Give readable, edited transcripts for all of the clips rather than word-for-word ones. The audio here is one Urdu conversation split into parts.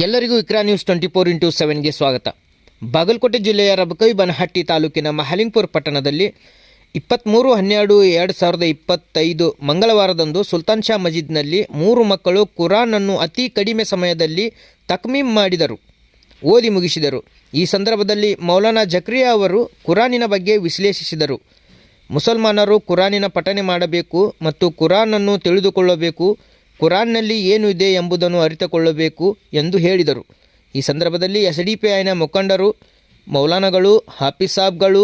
ಎಲ್ಲರಿಗೂ ಇಕ್ರಾ ನ್ಯೂಸ್ 24x7ಗೆ ಸ್ವಾಗತ. ಬಾಗಲಕೋಟೆ ಜಿಲ್ಲೆಯ ರಬಕವಿ-ಬನಹಟ್ಟಿ ತಾಲೂಕಿನ ಮಹಾಲಿಂಗಪುರ ಪಟ್ಟಣದಲ್ಲಿ 23/12/2025 ಮಂಗಳವಾರದಂದು ಸುಲ್ತಾನ್ ಶಾ ಮಜೀದ್ನಲ್ಲಿ 3 ಮಕ್ಕಳು ಕುರಾನನ್ನು ಅತಿ ಕಡಿಮೆ ಸಮಯದಲ್ಲಿ ತಕ್ಮೀಮ್ ಮಾಡಿದರು, ಓದಿ ಮುಗಿಸಿದರು. ಈ ಸಂದರ್ಭದಲ್ಲಿ ಮೌಲಾನಾ ಜಕ್ರಿಯಾ ಅವರು ಕುರಾನಿನ ಬಗ್ಗೆ ವಿಶ್ಲೇಷಿಸಿದರು. ಮುಸಲ್ಮಾನರು ಕುರಾನಿನ ಪಠನೆ ಮಾಡಬೇಕು ಮತ್ತು ಕುರಾನನ್ನು ತಿಳಿದುಕೊಳ್ಳಬೇಕು, ಕುರಾನ್ನಲ್ಲಿ ಏನು ಇದೆ ಎಂಬುದನ್ನು ಅರಿತುಕೊಳ್ಳಬೇಕು ಎಂದು ಹೇಳಿದರು. ಈ ಸಂದರ್ಭದಲ್ಲಿ SDPIನ ಮುಖಂಡರು, ಮೌಲಾನಗಳು, ಹಾಫಿಜ್ ಸಾಬ್ಗಳು,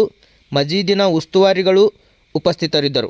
ಮಜೀದಿನ ಉಸ್ತುವಾರಿಗಳು ಉಪಸ್ಥಿತರಿದ್ದರು.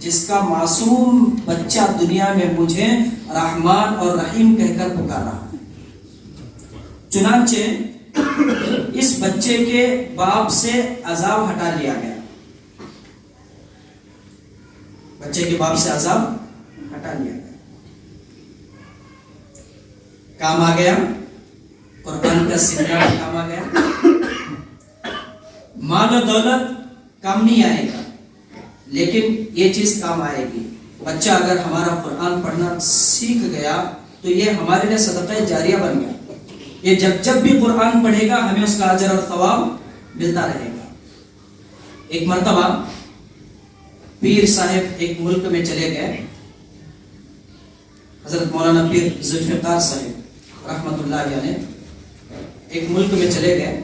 جس کا معصوم بچہ دنیا میں مجھے رحمان اور رحیم کہہ کر پکارا. چنانچہ اس بچے کے باپ سے عذاب ہٹا لیا گیا. بچے کے باپ سے عذاب ہٹا لیا گیا. کام آ گیا قرآن کا سکھا کام آ گیا. مال و دولت کام نہیں آئے گا لیکن یہ چیز کام آئے گی. بچہ اگر ہمارا قرآن پڑھنا سیکھ گیا تو یہ ہمارے لیے صدقہ جاریہ بن گیا. یہ جب بھی قرآن پڑھے گا ہمیں اس کا اجر اور ثواب ملتا رہے گا. ایک مرتبہ پیر صاحب ایک ملک میں چلے گئے. حضرت مولانا پیر ذوالفقار صاحب رحمت اللہ علیہ ایک ملک میں چلے گئے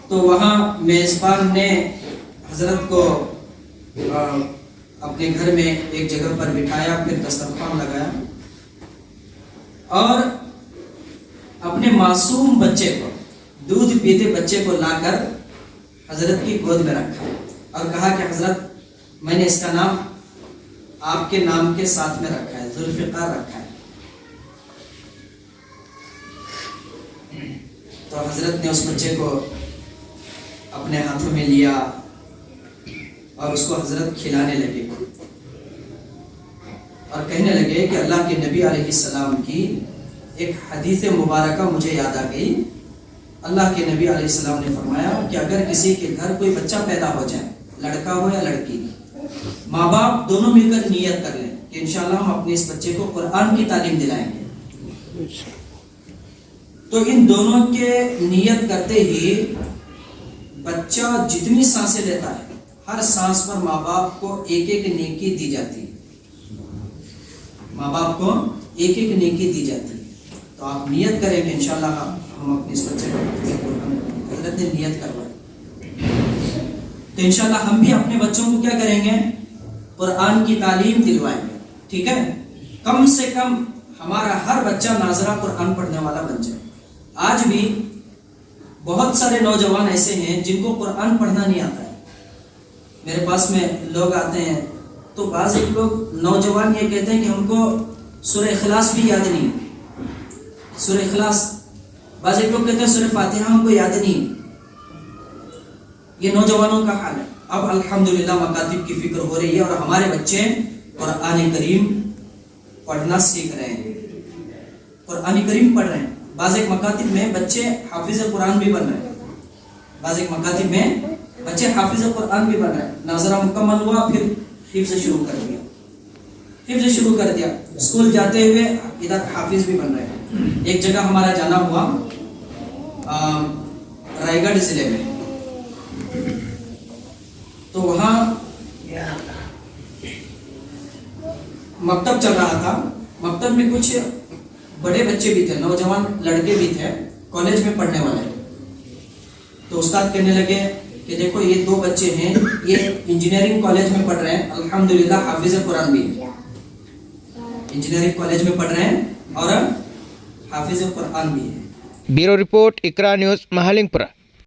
تو وہاں میزبان نے حضرت کو اپنے گھر میں ایک جگہ پر بٹھایا, پھر دسترخوان لگایا اور اپنے معصوم بچے کو, دودھ پیتے بچے کو لا کر حضرت کی گود میں رکھا اور کہا کہ حضرت میں نے اس کا نام آپ کے نام کے ساتھ میں رکھا ہے, ذوالفقار رکھا ہے. تو حضرت نے اس بچے کو اپنے ہاتھوں میں لیا اور اس کو حضرت کھلانے لگے اور کہنے لگے کہ اللہ کے نبی علیہ السلام کی ایک حدیث مبارکہ مجھے یاد آ گئی. اللہ کے نبی علیہ السلام نے فرمایا کہ اگر کسی کے گھر کوئی بچہ پیدا ہو جائے, لڑکا ہو یا لڑکی, ماں باپ دونوں مل کر نیت کر لیں کہ انشاءاللہ ہم اپنے اس بچے کو قرآن کی تعلیم دلائیں گے. تو ان دونوں کے نیت کرتے ہی بچہ جتنی سانسیں لیتا ہے ہر سانس پر ماں باپ کو ایک ایک نیکی دی جاتی ہے. ماں باپ کو ایک ایک نیکی دی جاتی ہے. تو آپ نیت کریں کہ انشاءاللہ ہم اپنے اس بچے کو حضرت نے نیت کروائی تو انشاءاللہ ہم بھی اپنے بچوں کو کیا کریں گے, قرآن کی تعلیم دلوائیں گے. ٹھیک ہے, کم سے کم ہمارا ہر بچہ ناظرہ قرآن پڑھنے والا بن جائے. آج بھی بہت سارے نوجوان ایسے ہیں جن کو قرآن پڑھنا نہیں آتا ہے. میرے پاس میں لوگ آتے ہیں تو بعض ایک لوگ نوجوان یہ کہتے ہیں کہ ہم کو سورہ اخلاص بھی یاد نہیں, سورہ اخلاص. بعض ایک لوگ کہتے ہیں سورہ فاتحہ ہم کو یاد نہیں. یہ نوجوانوں کا حال ہے. اب الحمدللہ مکاتب کی فکر ہو رہی ہے اور ہمارے بچے قرآن کریم پڑھنا سیکھ رہے ہیں, قرآن کریم پڑھ رہے ہیں. بعض ایک مکاتب میں بچے حافظ قرآن بھی بن رہے ہیں. بعض ایک مکاتب میں بچے حافظ قرآن بھی بن رہے ہیں. ناظرہ مکمل ہوا پھر حفظ شروع کر دیا, اسکول جاتے ہوئے ادھر حافظ بھی بن رہے ہیں. ایک جگہ ہمارا جانا ہوا رائے گڑھ ضلع میں, تو وہاں مکتب چل رہا تھا. مکتب میں کچھ بڑے بچے بھی تھے, نوجوان لڑکے بھی تھے, کالج میں پڑھنے والے. تو استاد کہنے لگے کہ دیکھو یہ دو بچے ہیں, یہ انجینئرنگ کالج میں پڑھ رہے ہیں, الحمدللہ حافظ قرآن بھی ہے, انجینئرنگ کالج میں پڑھ رہے ہیں اور حافظ قرآن بھی ہے. Bureau report Iqra news ಮಹಾಲಿಂಗ್ಪುರ.